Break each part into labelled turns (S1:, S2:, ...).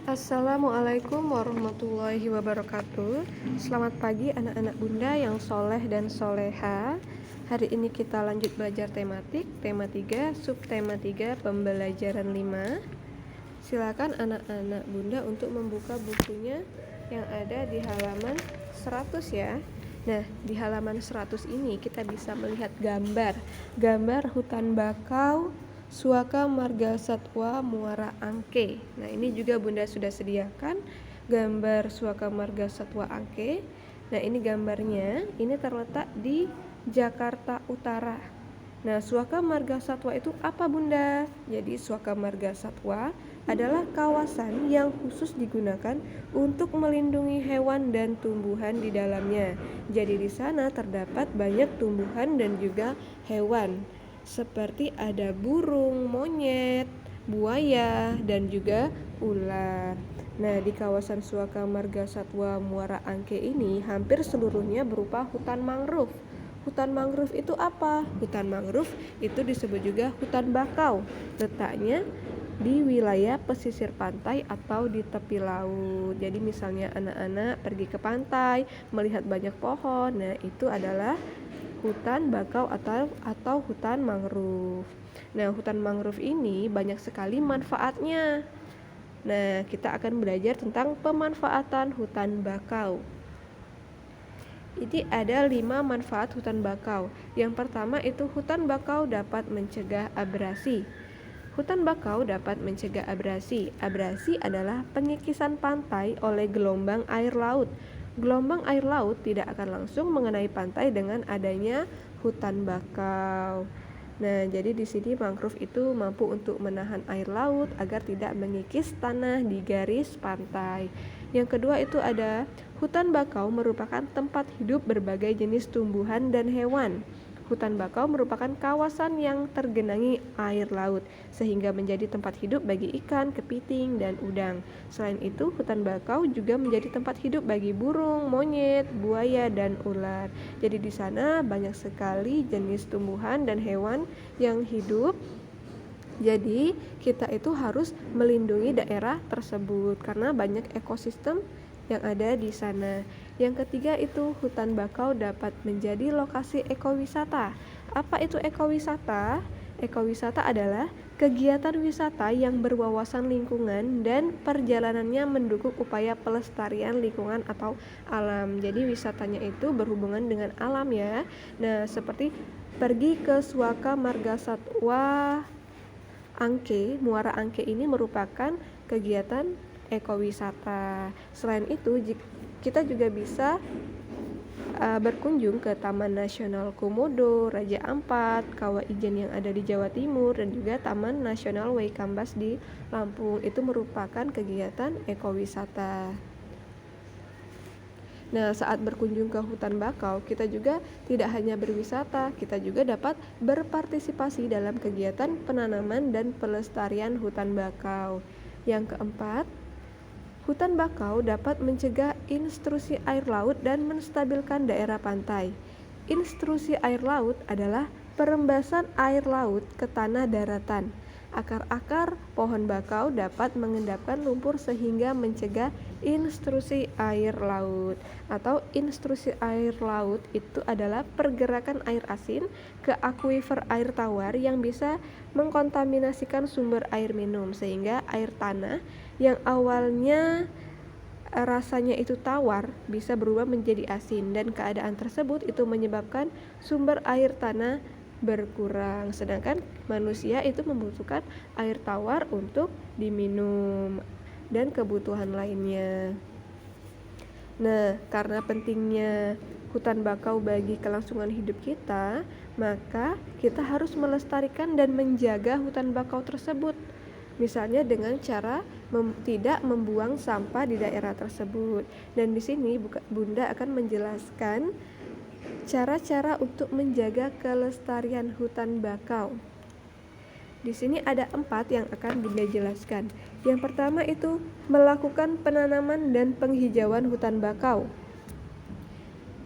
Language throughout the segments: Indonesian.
S1: Assalamualaikum warahmatullahi wabarakatuh. Selamat pagi anak-anak bunda yang soleh dan soleha. Hari ini kita lanjut belajar tematik, tema 3, subtema 3, pembelajaran 5. Silakan anak-anak bunda untuk membuka bukunya yang ada di halaman 100 ya. Nah, di halaman 100 ini kita bisa melihat gambar hutan bakau, Suaka Marga Satwa Muara Angke. Nah, ini juga bunda sudah sediakan gambar Suaka Marga Satwa Angke. Nah, ini gambarnya, ini terletak di Jakarta Utara. Nah, Suaka Marga Satwa itu apa bunda? Jadi Suaka Marga Satwa adalah kawasan yang khusus digunakan untuk melindungi hewan dan tumbuhan di dalamnya. Jadi di sana terdapat banyak tumbuhan dan juga hewan, seperti ada burung, monyet, buaya, dan juga ular. Nah, di kawasan Suaka Marga Satwa Muara Angke ini hampir seluruhnya berupa hutan mangrove. Hutan mangrove itu apa? Hutan mangrove itu disebut juga hutan bakau. Letaknya di wilayah pesisir pantai atau di tepi laut. Jadi misalnya anak-anak pergi ke pantai, melihat banyak pohon, nah itu adalah hutan bakau atau hutan mangrove. Nah, hutan mangrove ini banyak sekali manfaatnya. Nah, kita akan belajar tentang pemanfaatan hutan bakau. Ini ada 5 manfaat hutan bakau. Yang pertama itu hutan bakau dapat mencegah abrasi. Hutan bakau dapat mencegah abrasi. Abrasi adalah pengikisan pantai oleh gelombang air laut. Gelombang air laut tidak akan langsung mengenai pantai dengan adanya hutan bakau. Nah, jadi di sini mangrove itu mampu untuk menahan air laut agar tidak mengikis tanah di garis pantai. Yang kedua itu ada hutan bakau merupakan tempat hidup berbagai jenis tumbuhan dan hewan. Hutan bakau merupakan kawasan yang tergenangi air laut, sehingga menjadi tempat hidup bagi ikan, kepiting, dan udang. Selain itu, hutan bakau juga menjadi tempat hidup bagi burung, monyet, buaya, dan ular. Jadi di sana banyak sekali jenis tumbuhan dan hewan yang hidup. Jadi kita itu harus melindungi daerah tersebut karena banyak ekosistem yang ada di sana. Yang ketiga itu hutan bakau dapat menjadi lokasi ekowisata. Apa itu ekowisata? Ekowisata adalah kegiatan wisata yang berwawasan lingkungan dan perjalanannya mendukung upaya pelestarian lingkungan atau alam. Jadi wisatanya itu berhubungan dengan alam ya. Nah, seperti pergi ke Suaka Marga Satwa Angke, Muara Angke ini merupakan kegiatan ekowisata. Selain itu, kita juga bisa berkunjung ke Taman Nasional Komodo, Raja Ampat, Kawah Ijen yang ada di Jawa Timur, dan juga Taman Nasional Waikambas di Lampung. Itu merupakan kegiatan ekowisata. Nah, saat berkunjung ke hutan bakau, kita juga tidak hanya berwisata, kita juga dapat berpartisipasi dalam kegiatan penanaman dan pelestarian hutan bakau. Yang keempat, hutan bakau dapat mencegah intrusi air laut dan menstabilkan daerah pantai. Intrusi air laut adalah perembasan air laut ke tanah daratan. Akar-akar pohon bakau dapat mengendapkan lumpur sehingga mencegah intrusi air laut. Atau intrusi air laut itu adalah pergerakan air asin ke akuifer air tawar yang bisa mengkontaminasikan sumber air minum, sehingga air tanah yang awalnya rasanya itu tawar bisa berubah menjadi asin, dan keadaan tersebut itu menyebabkan sumber air tanah berkurang, sedangkan manusia itu membutuhkan air tawar untuk diminum dan kebutuhan lainnya. Nah, karena pentingnya hutan bakau bagi kelangsungan hidup kita, maka kita harus melestarikan dan menjaga hutan bakau tersebut. Misalnya dengan cara tidak membuang sampah di daerah tersebut. Dan di sini Bunda akan menjelaskan cara-cara untuk menjaga kelestarian hutan bakau. Di sini ada 4 yang akan Bunda jelaskan. Yang pertama itu melakukan penanaman dan penghijauan hutan bakau.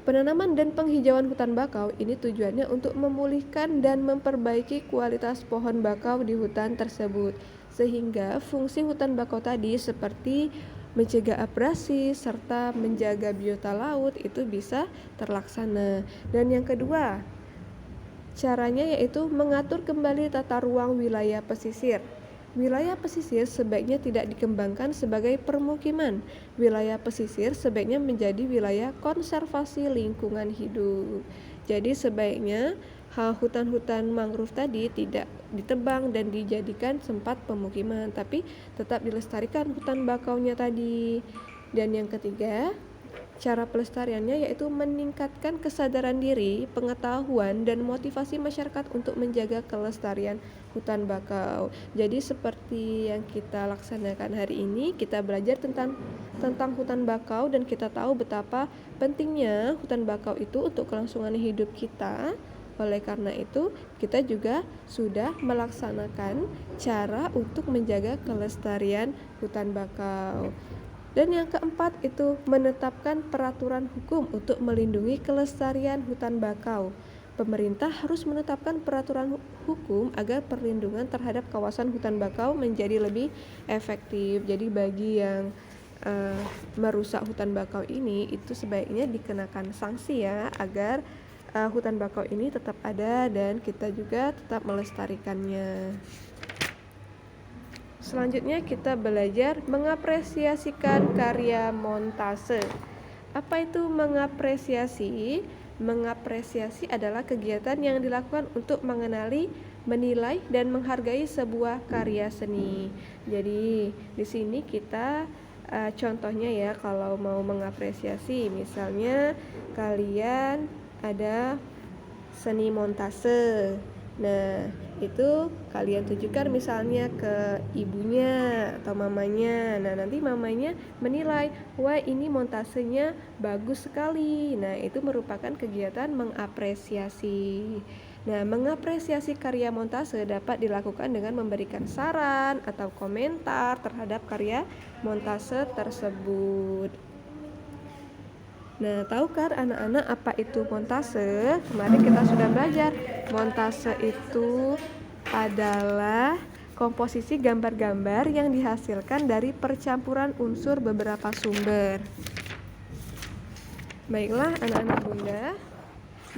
S1: Penanaman dan penghijauan hutan bakau ini tujuannya untuk memulihkan dan memperbaiki kualitas pohon bakau di hutan tersebut, sehingga fungsi hutan bakau tadi seperti mencegah abrasi serta menjaga biota laut itu bisa terlaksana. Dan yang kedua, caranya yaitu mengatur kembali tata ruang wilayah pesisir. Wilayah pesisir sebaiknya tidak dikembangkan sebagai permukiman. Wilayah pesisir sebaiknya menjadi wilayah konservasi lingkungan hidup. Jadi sebaiknya hutan-hutan mangrove tadi tidak ditebang dan dijadikan tempat pemukiman, tapi tetap dilestarikan hutan bakaunya tadi. Dan yang ketiga, cara pelestariannya yaitu meningkatkan kesadaran diri, pengetahuan, dan motivasi masyarakat untuk menjaga kelestarian hutan bakau. Jadi seperti yang kita laksanakan hari ini, kita belajar tentang hutan bakau dan kita tahu betapa pentingnya hutan bakau itu untuk kelangsungan hidup kita. Oleh karena itu, kita juga sudah melaksanakan cara untuk menjaga kelestarian hutan bakau. Dan yang keempat itu menetapkan peraturan hukum untuk melindungi kelestarian hutan bakau. Pemerintah harus menetapkan peraturan hukum agar perlindungan terhadap kawasan hutan bakau menjadi lebih efektif. Jadi bagi yang merusak hutan bakau ini itu sebaiknya dikenakan sanksi ya, agar hutan bakau ini tetap ada dan kita juga tetap melestarikannya. Selanjutnya kita belajar mengapresiasikan karya montase. Apa itu mengapresiasi? Mengapresiasi adalah kegiatan yang dilakukan untuk mengenali, menilai, dan menghargai sebuah karya seni. Jadi di sini kita contohnya ya, kalau mau mengapresiasi, misalnya kalian ada seni montase. Nah, itu kalian tunjukkan misalnya ke ibunya atau mamanya. Nah, nanti mamanya menilai, wah ini montasenya bagus sekali. Nah, itu merupakan kegiatan mengapresiasi. Nah, mengapresiasi karya montase dapat dilakukan dengan memberikan saran atau komentar terhadap karya montase tersebut. Nah, tahu kan anak-anak apa itu montase? Kemarin kita sudah belajar. Montase itu adalah komposisi gambar-gambar yang dihasilkan dari percampuran unsur beberapa sumber. Baiklah anak-anak Bunda,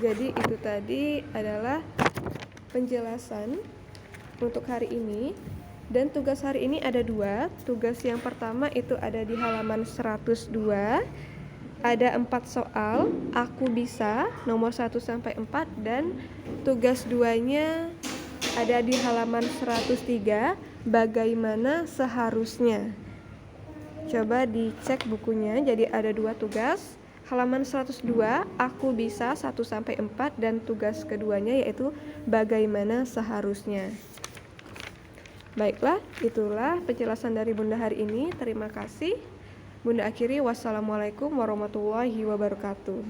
S1: jadi itu tadi adalah penjelasan untuk hari ini. Dan tugas hari ini ada 2. Tugas yang pertama itu ada di halaman 102. Ada 4 soal, aku bisa, nomor 1-4, dan tugas 2-nya ada di halaman 103, bagaimana seharusnya. Coba dicek bukunya, jadi ada 2 tugas, halaman 102, aku bisa 1-4, dan tugas keduanya yaitu bagaimana seharusnya. Baiklah, itulah penjelasan dari Bunda hari ini, terima kasih. Bunda akhiri, wassalamualaikum warahmatullahi wabarakatuh.